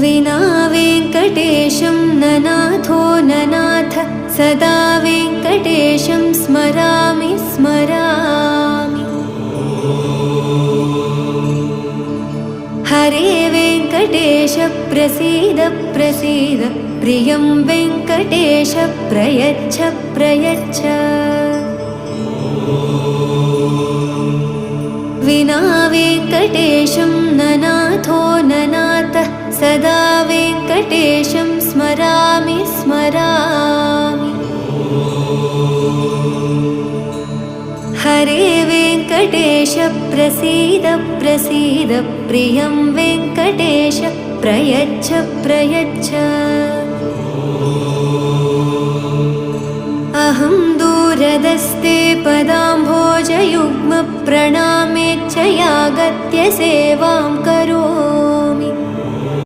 विना वेङ्कटेशं ननाथो ननाथ सदा वेङ्कटेशं स्मरामि स्मरामि। हरे वेङ्कटेश प्रसीद प्रसीद प्रियं वेङ्कटेश प्रयच्छ प्रयच्छ। विना वेङ्कटेशं ननाथो ननाथ सदा वेङ्कटेशं स्मरामि स्मरामि। हरे वेङ्कटेश प्रसीद प्रसीद प्रियं वेङ्कटेश प्रयच्छ प्रयच्छ। अहं दूरदस्ते पदाम्भोजयुग्म प्रणामेच्छयागत्य सेवां करोमि।